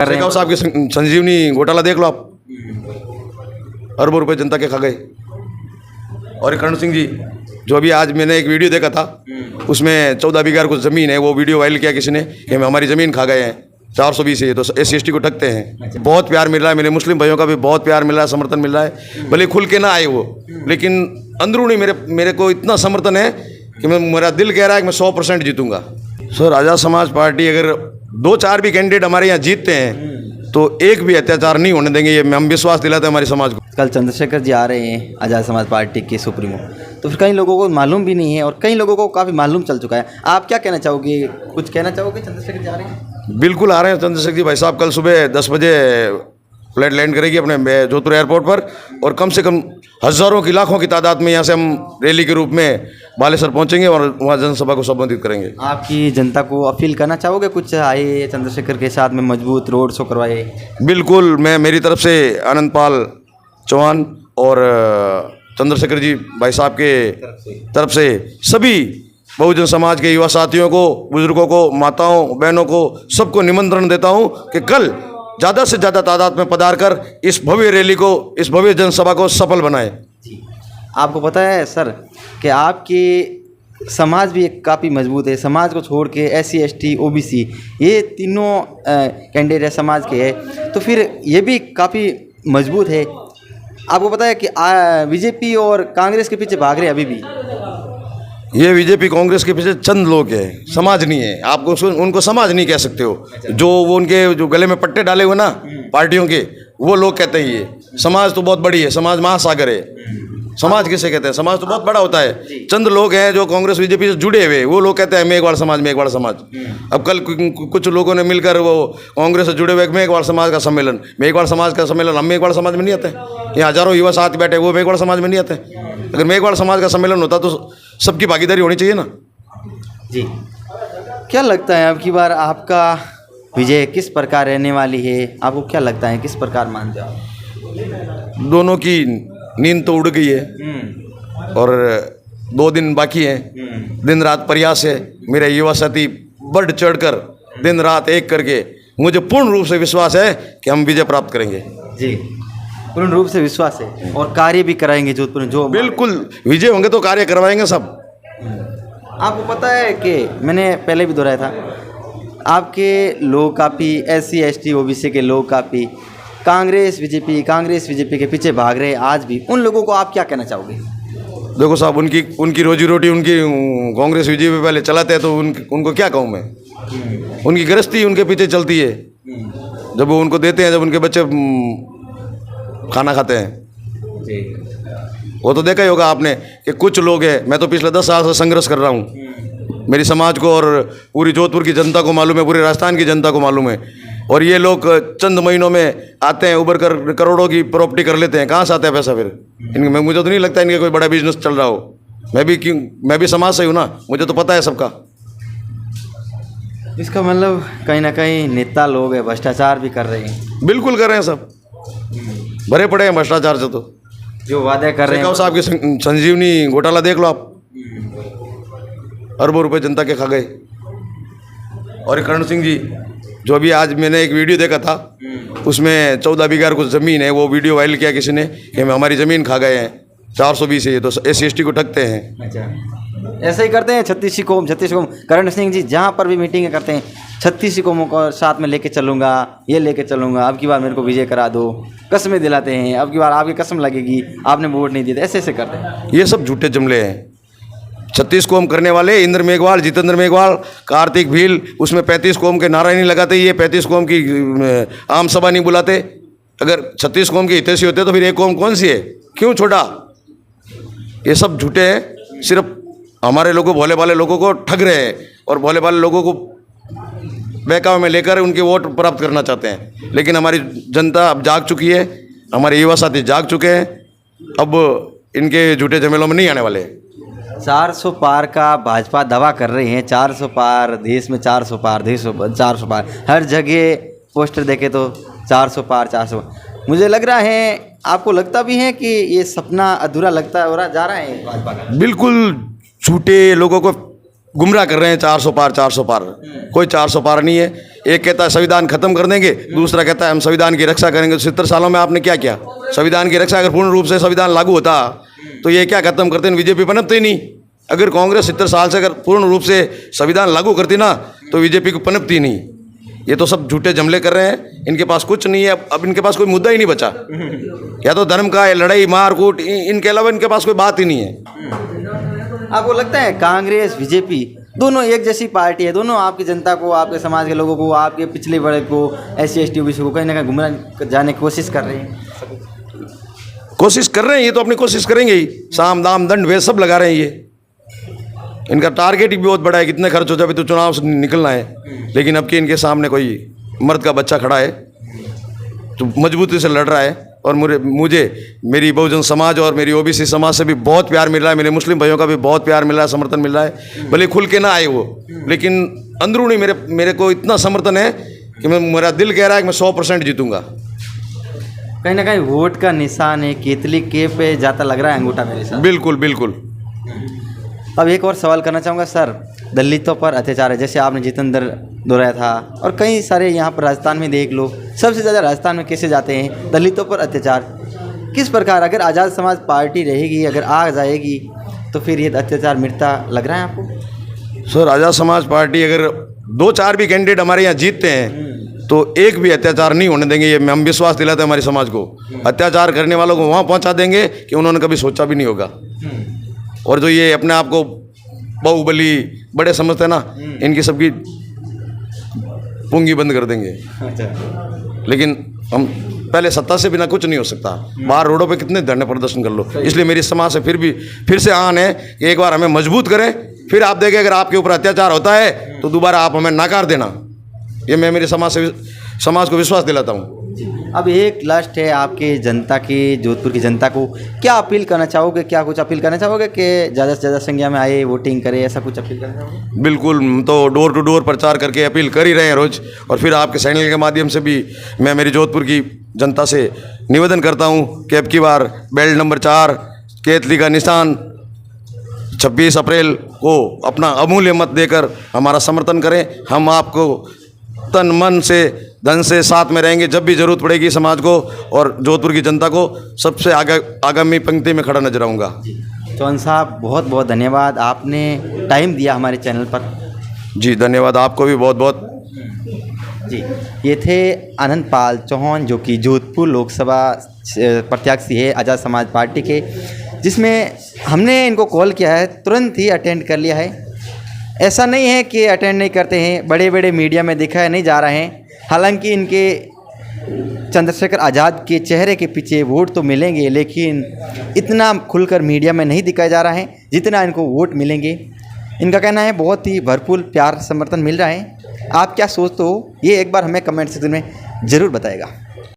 शेखावत साहब के संजीवनी घोटाला देख लो आप, अरबों रुपए जनता के खा गए। और करण सिंह जी, जो अभी आज मैंने एक वीडियो देखा था, उसमें 14 बीघा कुछ ज़मीन है, वो वीडियो वायरल किया किसी ने कि हमारी ज़मीन खा गए हैं 420 है, तो SC/ST को ठगते हैं। बहुत प्यार मिल रहा है, मेरे मुस्लिम भाइयों का भी बहुत प्यार मिल रहा है, समर्थन मिल रहा है। भले खुल के ना आए वो, लेकिन अंदरूनी मेरे को इतना समर्थन है कि मेरा दिल कह रहा है कि मैं 100% जीतूंगा। सर, आज़ाद समाज पार्टी अगर 2-4 भी कैंडिडेट हमारे यहाँ जीतते हैं तो एक भी अत्याचार नहीं होने देंगे, ये हम विश्वास दिलाते हैं हमारे समाज को। कल चंद्रशेखर जी आ रहे हैं, आज़ाद समाज पार्टी के सुप्रीमो, तो फिर कई लोगों को मालूम भी नहीं है और कई लोगों को काफ़ी मालूम चल चुका है। आप क्या कहना चाहोगे, कुछ कहना चाहोगे? चंद्रशेखर जी आ रहे हैं? बिल्कुल आ रहे हैं चंद्रशेखर जी भाई साहब। कल सुबह 10 बजे फ्लाइट लैंड करेगी अपने जोधपुर एयरपोर्ट पर, और कम से कम हज़ारों की लाखों की तादाद में यहाँ से हम रैली के रूप में बालेश्वर पहुँचेंगे और वहाँ जनसभा को संबोधित करेंगे। आपकी जनता को अपील करना चाहोगे, कुछ आए चंद्रशेखर के साथ में मजबूत रोड शो करवाए? बिल्कुल, मैं मेरी तरफ से आनंद पाल चौहान और चंद्रशेखर जी भाई साहब के तरफ से सभी बहुजन समाज के युवा साथियों को, बुजुर्गों को, माताओं बहनों को, सबको निमंत्रण देता हूं कि कल ज़्यादा से ज़्यादा तादाद में पधार कर इस भव्य रैली को, इस भव्य जनसभा को सफल बनाएं। आपको पता है सर कि आपकी समाज भी काफ़ी मजबूत है। समाज को छोड़ के SC/ST OBC ये तीनों कैंडिडेट है समाज के है, तो फिर ये भी काफ़ी मजबूत है। आपको पता है कि बीजेपी और कांग्रेस के पीछे भाग रहे हैं अभी भी। ये बीजेपी कांग्रेस के पीछे चंद लोग हैं, समाज नहीं है। आपको उनको समाज नहीं कह सकते हो। जो वो उनके जो गले में पट्टे डाले हुए ना पार्टियों के, वो लोग कहते हैं ये समाज तो बहुत बड़ी है, समाज महासागर है। समाज किसे कहते हैं? समाज तो बहुत बड़ा होता है। चंद लोग हैं जो कांग्रेस बीजेपी से जुड़े हुए, वो लोग कहते हैं मेघवाड़ समाज, मेघवाड़ समाज। अब कल कुछ लोगों ने मिलकर वो कांग्रेस से जुड़े हुए मेघवाड़ समाज का सम्मेलन, मेघवाड़ समाज का सम्मेलन, हम मेघवाड़ समाज में नहीं आते। यहाँ हजारों युवा साथ बैठे, वो मेघवाड़ समाज में नहीं आते। अगर मेघवाड़ समाज का सम्मेलन होता तो सबकी भागीदारी होनी चाहिए ना। जी, क्या लगता है अब की बार आपका विजय किस प्रकार रहने वाली है? आपको क्या लगता है, किस प्रकार मानते हो आप? दोनों की नींद तो उड़ गई है और 2 दिन बाकी हैं। दिन रात प्रयास है। मेरे युवा साथी बढ़ चढ़कर दिन रात एक करके, मुझे पूर्ण रूप से विश्वास है कि हम विजय प्राप्त करेंगे। जी, पूर्ण रूप से विश्वास है और कार्य भी कराएंगे जोधपुर में। जो बिल्कुल, विजय होंगे तो कार्य करवाएंगे सब। आपको पता है कि मैंने पहले भी दोहराया था, आपके लोग काफ़ी SC/ST OBC के लोग काफ़ी कांग्रेस बीजेपी के पीछे भाग रहे हैं आज भी। उन लोगों को आप क्या कहना चाहोगे? देखो साहब, उनकी रोजी रोटी उनकी कांग्रेस बीजेपी पहले चलाते हैं, तो उनको क्या कहूँ मैं। उनकी गृहस्थी उनके पीछे चलती है। जब वो उनको देते हैं, जब उनके बच्चे खाना खाते हैं, वो तो देखा ही होगा आपने कि कुछ लोग हैं। मैं तो पिछले 10 साल से संघर्ष कर रहा हूँ। मेरी समाज को और पूरी जोधपुर की जनता को मालूम है, पूरे राजस्थान की जनता को मालूम है। और ये लोग चंद महीनों में आते हैं, उभर कर करोड़ों की प्रॉपर्टी कर लेते हैं। कहाँ से आता है पैसा फिर? मुझे तो नहीं लगता इनका कोई बड़ा बिजनेस चल रहा हो। मैं भी समाज से हूँ ना, मुझे तो पता है सबका। इसका मतलब कहीं ना कहीं नेता लोग हैं, भ्रष्टाचार भी कर रहे हैं। बिल्कुल कर रहे हैं, सब भरे पड़े हैं भ्रष्टाचार से। तो जो वादे कर रहे हैं, शेखावत साहब के संजीवनी घोटाला देख लो आप, अरबों रुपए जनता के खा गए। और करण सिंह जी, जो अभी आज मैंने एक वीडियो देखा था, उसमें 14 बीघा कुछ ज़मीन है, वो वीडियो वायरल किया किसी ने कि हमारी ज़मीन खा गए हैं 420 है, तो SC/ST को ठगते हैं। अच्छा, ऐसे ही करते हैं छत्तीस कौम। करण सिंह जी जहाँ पर भी मीटिंगें करते हैं, 36 कौमों को साथ में लेके चलूँगा, ये लेके चलूँगा, अब की बार मेरे को विजय करा दो, कसमें दिलाते हैं, अब की बार आपकी कसम लगेगी, आपने वोट नहीं दिए, ऐसे करते हैं। ये सब झूठे जुमले हैं। 36 कौम करने वाले इंद्र मेघवाल, जितेंद्र मेघवाल, कार्तिक भील, उसमें 35 कौम के नारा नहीं लगाते, ये 35 कौम की आम सभा नहीं बुलाते। अगर 36 कौम के हितैषी होते तो फिर एक कौम कौन सी है, क्यों छोड़ा? ये सब झूठे हैं। सिर्फ हमारे लोगों, भोले भाले लोगों को ठग रहे हैं और भोले भाले लोगों को बहकावे में लेकर उनके वोट प्राप्त करना चाहते हैं। लेकिन हमारी जनता अब जाग चुकी है, हमारे युवा साथी जाग चुके हैं। अब इनके झूठे झमेलों में नहीं आने वाले। 400 पार का भाजपा दावा कर रही है। 400 पार, देश में 400 पार, 400 पार, हर जगह पोस्टर देखे तो 400 पार 400। मुझे लग रहा है, आपको लगता भी है कि ये सपना अधूरा लगता है और जा रहा है भाजपा का? बिल्कुल झूठे लोगों को गुमराह कर रहे हैं 400 पार 400 पार। कोई 400 पार नहीं है। एक कहता है संविधान खत्म कर देंगे, दूसरा कहता है हम संविधान की रक्षा करेंगे। 70 सालों में आपने क्या किया? संविधान की रक्षा अगर पूर्ण रूप से संविधान लागू होता तो ये क्या खत्म करते? बीजेपी पनपते ही नहीं। अगर कांग्रेस 70 साल से अगर पूर्ण रूप से संविधान लागू करती ना तो बीजेपी को पनपती नहीं। ये तो सब झूठे जमले कर रहे हैं, इनके पास कुछ नहीं है। अब इनके पास कोई मुद्दा ही नहीं बचा, या तो धर्म का, या लड़ाई मार कूट, इनके अलावा इनके पास कोई बात ही नहीं है। आपको लगता है कांग्रेस बीजेपी दोनों एक जैसी पार्टी है? दोनों आपकी जनता को, आपके समाज के लोगों को, आपके पिछले वर्ग को, SC ST OBC को कहीं ना कहीं गुमराह जाने की कोशिश कर रहे हैं। कोशिश कर रहे हैं, ये तो अपनी कोशिश करेंगे ही। साम दाम दंड भेद सब लगा रहे हैं ये। इनका टारगेट ही बहुत बड़ा है, कितने खर्च हो जाए तो चुनाव से निकलना है। लेकिन अब कि इनके सामने कोई मर्द का बच्चा खड़ा है तो मजबूती से लड़ रहा है। और मुझे मेरी बहुजन समाज और मेरी OBC समाज से भी बहुत प्यार मिल रहा है। मेरे मुस्लिम भाइयों का भी बहुत प्यार मिल रहा है, समर्थन मिल रहा है। भले खुल के ना आए वो, लेकिन अंदरूनी मेरे को इतना समर्थन है कि मेरा दिल कह रहा है कि मैं 100% जीतूंगा। कहीं ना कहीं वोट का निशान है केतली के पे जाता लग रहा है अंगूठा मेरे साथ। बिल्कुल बिल्कुल। अब एक और सवाल करना चाहूँगा सर, दलितों पर अत्याचार है, जैसे आपने जितेंद्र दोहराया था और कई सारे यहाँ पर राजस्थान में देख लो, सबसे ज़्यादा राजस्थान में कैसे जाते हैं दलितों पर अत्याचार। किस प्रकार अगर आज़ाद समाज पार्टी रहेगी, अगर आ जाएगी तो फिर ये अत्याचार मिटता लग रहा है आपको? सर आज़ाद समाज पार्टी अगर 2-4 भी कैंडिडेट हमारे यहाँ जीतते हैं तो एक भी अत्याचार नहीं होने देंगे। ये हम विश्वास दिलाते हैं हमारे समाज को। अत्याचार करने वालों को वहाँ पहुँचा देंगे कि उन्होंने कभी सोचा भी नहीं होगा। और जो ये अपने आप को बाहुबली बड़े समझते हैं ना, इनकी सबकी पुंगी बंद कर देंगे। लेकिन हम पहले सत्ता से बिना कुछ नहीं हो सकता। बाहर रोडों पे कितने धरने प्रदर्शन कर लो। इसलिए मेरी समाज से फिर से आह्वान है कि एक बार हमें मजबूत करें, फिर आप देखें अगर आपके ऊपर अत्याचार होता है तो दोबारा आप हमें नकार देना। ये मैं मेरी समाज को विश्वास दिलाता हूँ। अब एक लास्ट है आपके जनता की, जोधपुर की जनता को क्या अपील करना चाहोगे? क्या कुछ अपील करना चाहोगे कि ज़्यादा से ज़्यादा संख्या में आए, वोटिंग करें, ऐसा कुछ अपील करना चाहोगे? बिल्कुल, हम तो डोर टू डोर प्रचार करके अपील कर ही रहे हैं रोज़। और फिर आपके चैनल के माध्यम से भी मैं मेरी जोधपुर की जनता से निवेदन करता हूँ कि अब की बार बेल्ट नंबर 4 केतली का निशान 26 अप्रैल को अपना अमूल्य मत देकर हमारा समर्थन करें। हम आपको तन मन से धन से साथ में रहेंगे जब भी ज़रूरत पड़ेगी समाज को, और जोधपुर की जनता को सबसे आगामी पंक्ति में खड़ा नजर आऊँगा। चौहान साहब बहुत बहुत धन्यवाद, आपने टाइम दिया हमारे चैनल पर। जी धन्यवाद, आपको भी बहुत बहुत। जी, ये थे आनंद पाल चौहान जो कि जोधपुर लोकसभा प्रत्याशी है आज़ाद समाज पार्टी के, जिसमें हमने इनको कॉल किया है, तुरंत ही अटेंड कर लिया है। ऐसा नहीं है कि अटेंड नहीं करते हैं, बड़े बड़े मीडिया में दिखाए नहीं जा रहे हैं। हालांकि इनके चंद्रशेखर आज़ाद के चेहरे के पीछे वोट तो मिलेंगे, लेकिन इतना खुलकर मीडिया में नहीं दिखाया जा रहा है जितना इनको वोट मिलेंगे। इनका कहना है बहुत ही भरपूर प्यार समर्थन मिल रहा है। आप क्या सोचते हो ये एक बार हमें कमेंट सेक्शन में ज़रूर बताएगा।